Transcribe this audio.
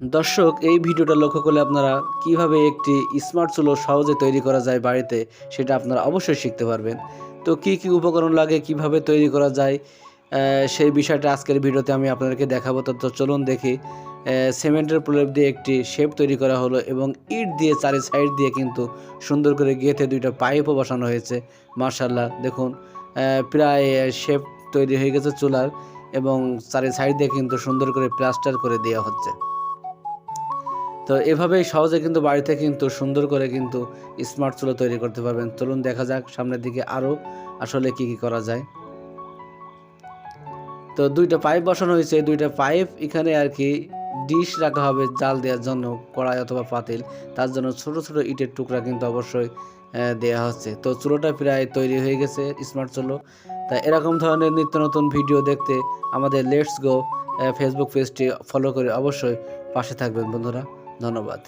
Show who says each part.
Speaker 1: দর্শক, এই ভিডিওটা লক্ষ্য করলে আপনারা কিভাবে একটি স্মার্ট চুলো সহজে তৈরি করা যায় বাড়িতে, সেটা আপনারা অবশ্যই শিখতে পারবেন। তো কি উপকরণ লাগে, কিভাবে তৈরি করা যায়, সেই বিষয়টা আজকের ভিডিওতে আমি আপনাদেরকে দেখাবো। তো চলুন দেখি। সিমেন্টের প্রলেপ দিয়ে একটি শেপ তৈরি করা হলো এবং ইট দিয়ে চারি সাইড দিয়ে কিন্তু সুন্দর করে গেঁথে 2টা পাইপও বসানো হয়েছে। মাশাআল্লাহ, দেখুন প্রায় শেপ তৈরি হয়ে গেছে চুলার, এবং চারি সাইড দিয়ে কিন্তু সুন্দর করে প্লাস্টার করে দেওয়া হচ্ছে। তো এভাবেই সহজে কিন্তু বাড়িতে কিন্তু সুন্দর করে কিন্তু স্মার্ট চুলা তৈরি করতে পারবেন। চলুন দেখা যাক সামনের দিকে আরও আসলে কি করা যায়। তো 2টা পাইপ বসানো হয়েছে, 2টা পাইপ এখানে আর কি ডিশ রাখা হবে জাল দেওয়ার জন্য, কড়াই অথবা পাতিল। তার জন্য ছোট ছোট ইটের টুকরা কিন্তু অবশ্যই দেওয়া হচ্ছে। তো চুলোটা প্রায় তৈরি হয়ে গেছে, স্মার্ট চুলো। তা এরকম ধরনের নিত্য নতুন ভিডিও দেখতে আমাদের লেটস গো ফেসবুক পেজটি ফলো করে অবশ্যই পাশে থাকবেন বন্ধুরা। ধন্যবাদ।